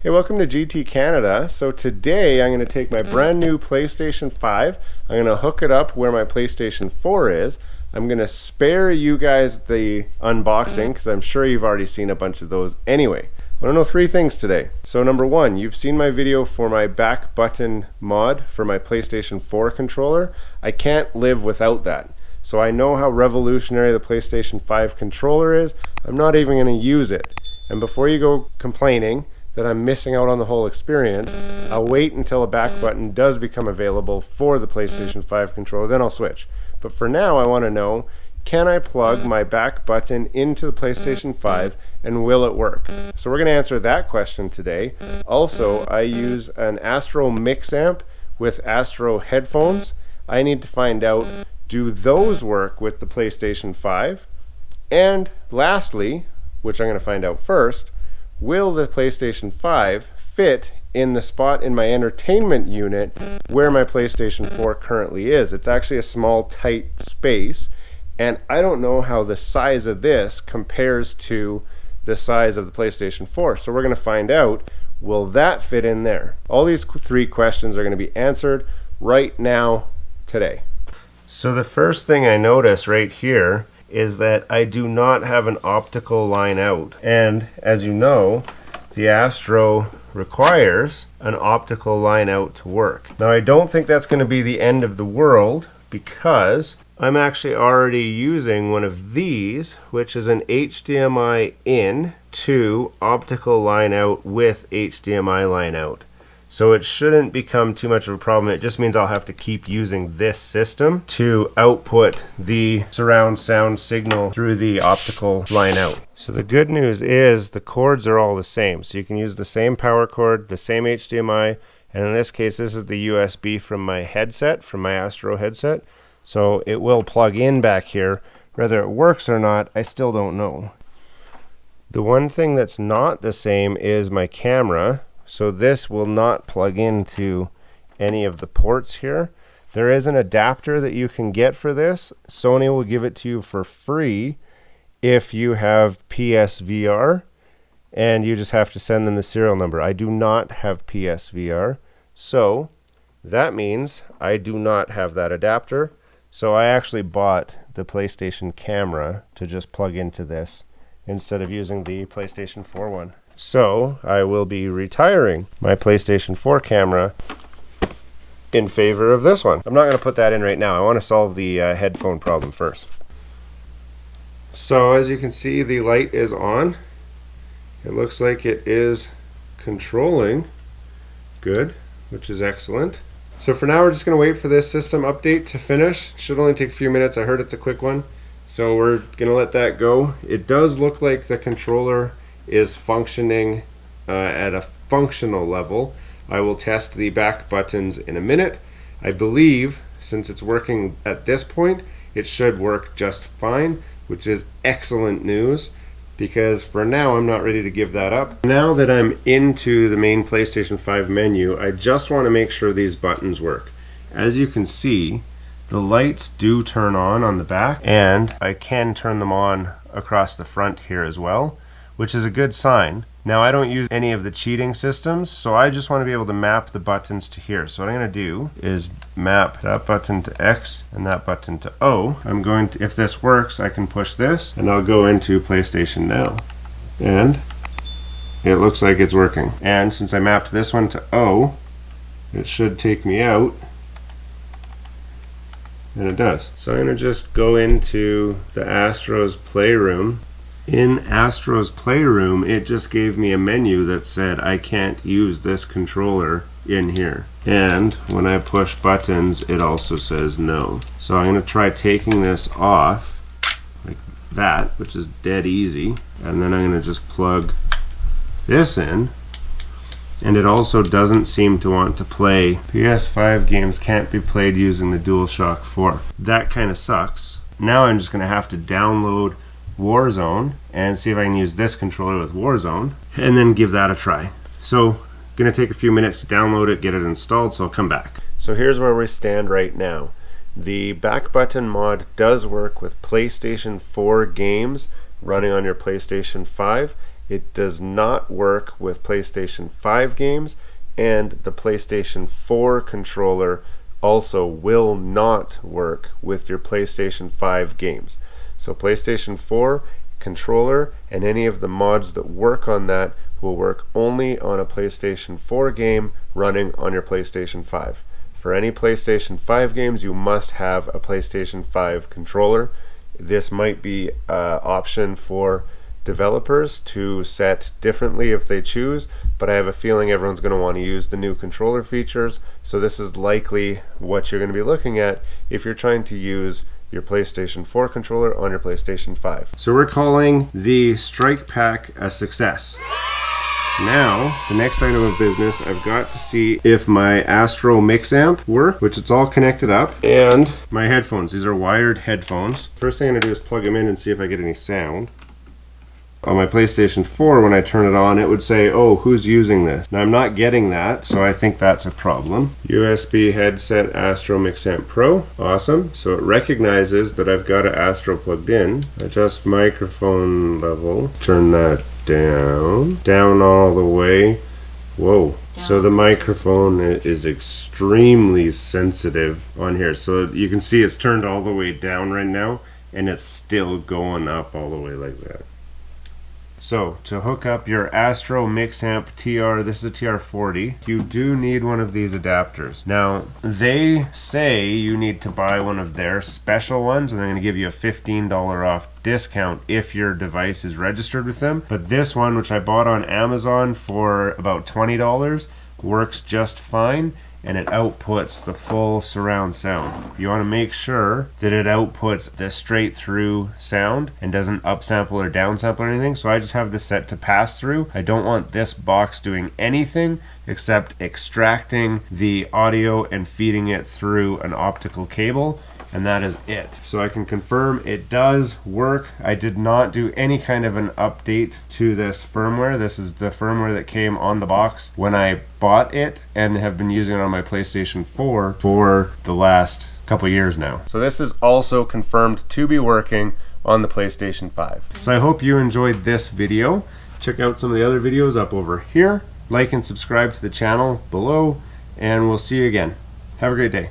Hey, welcome to GT Canada. So today I'm going to take my brand new PlayStation 5, I'm going to hook it up where my PlayStation 4 is. I'm going to spare you guys the unboxing because I'm sure you've already seen a bunch of those anyway. I want to know three things today. So number one, you've seen my video for my back button mod for my PlayStation 4 controller. I can't live without that. So I know how revolutionary the PlayStation 5 controller is. I'm not even going to use it. And before you go complaining that I'm missing out on the whole experience, I'll wait until a back button does become available for the PlayStation 5 controller, then I'll switch. But for now, I want to know, can I plug my back button into the PlayStation 5 and will it work? So we're going to answer that question today. Also, I use an Astro Mix Amp with Astro headphones. I need to find out, do those work with the PlayStation 5? And lastly, which I'm going to find out first, will the PlayStation 5 fit in the spot in my entertainment unit where my PlayStation 4 currently is? It's actually a small, tight space, and I don't know how the size of this compares to the size of the PlayStation 4. So we're going to find out, will that fit in there? All these three questions are going to be answered right now, today. So the first thing I notice right here is that I do not have an optical line out. And as you know, the Astro requires an optical line out to work. Now I don't think that's going to be the end of the world because I'm actually already using one of these, which is an HDMI in to optical line out with HDMI line out. So it shouldn't become too much of a problem. It just means I'll have to keep using this system to output the surround sound signal through the optical line out. So the good news is the cords are all the same. So you can use the same power cord, the same HDMI, and in this case this is the USB from my headset, from my Astro headset. So it will plug in back here. Whether it works or not, I still don't know. The one thing that's not the same is my camera. So this will not plug into any of the ports here. There is an adapter that you can get for this. Sony will give it to you for free if you have PSVR, and you just have to send them the serial number. I do not have PSVR, so that means I do not have that adapter. So I actually bought the PlayStation camera to just plug into this instead of using the PlayStation 4 one. So I will be retiring my PlayStation 4 camera in favor of this one. I'm not going to put that in right now. I want to solve the headphone problem first. So as you can see, the light is on. It looks like it is controlling good, which is excellent. So for now, we're just going to wait for this system update to finish. It should only take a few minutes. I heard it's a quick one. So we're going to let that go. It does look like the controller is functioning at a functional level. I will test the back buttons in a minute. I believe since it's working at this point, it should work just fine, which is excellent news because for now I'm not ready to give that up. Now that I'm into the main PlayStation 5 menu, I just want to make sure these buttons work. As you can see, the lights do turn on the back, and I can turn them on across the front here as well, which is a good sign. Now I don't use any of the cheating systems, so I just want to be able to map the buttons to here. So what I'm going to do is map that button to X and that button to O. I'm going to, if this works, I can push this and I'll go into PlayStation Now. And it looks like it's working. And since I mapped this one to O, it should take me out. And it does. So I'm going to just go into the Astro's Playroom. In Astro's Playroom, it just gave me a menu that said I can't use this controller in here. And when I push buttons, it also says no. So I'm going to try taking this off like that, which is dead easy. And then I'm going to just plug this in. And it also doesn't seem to want to play. PS5 games can't be played using the DualShock 4. That kind of sucks. Now I'm just going to have to download Warzone and see if I can use this controller with Warzone and then give that a try. So gonna take a few minutes to download it, get it installed, so I'll come back. So here's where we stand right now. The back button mod does work with PlayStation 4 games running on your PlayStation 5, It does not work with PlayStation 5 games, and the PlayStation 4 controller also will not work with your PlayStation 5 games. So PlayStation 4 controller and any of the mods that work on that will work only on a PlayStation 4 game running on your PlayStation 5. For any PlayStation 5 games, you must have a PlayStation 5 controller. This might be an option for developers to set differently if they choose, but I have a feeling everyone's going to want to use the new controller features, so this is likely what you're going to be looking at if you're trying to use your PlayStation 4 controller on your PlayStation 5. So we're calling the Strike Pack a success. Now, the next item of business, I've got to see if my Astro Mix Amp work, which it's all connected up, and my headphones. These are wired headphones. First thing I'm going to do is plug them in and see if I get any sound. On my PlayStation 4, when I turn it on, it would say, oh, who's using this? Now, I'm not getting that, so I think that's a problem. USB headset Astro Mix Amp Pro. Awesome. So it recognizes that I've got an Astro plugged in. Adjust microphone level. Turn that down all the way. Whoa. So the microphone is extremely sensitive on here. So you can see it's turned all the way down right now, and it's still going up all the way like that. So to hook up your Astro Mix Amp TR, this is a TR40, you do need one of these adapters. Now, they say you need to buy one of their special ones, and they're going to give you a $15 off discount if your device is registered with them. But this one, which I bought on Amazon for about $20, works just fine, and it outputs the full surround sound. You want to make sure that it outputs the straight through sound and doesn't upsample or downsample or anything. So I just have this set to pass through. I don't want this box doing anything except extracting the audio and feeding it through an optical cable, and that is it. So I can confirm it does work. I did not do any kind of an update to this firmware. This is the firmware that came on the box when I bought it, and have been using it on my PlayStation 4 for the last couple years now. So this is also confirmed to be working on the PlayStation 5. So I hope you enjoyed this video. Check out some of the other videos up over here. Like and subscribe to the channel below, and we'll see you again. Have a great day.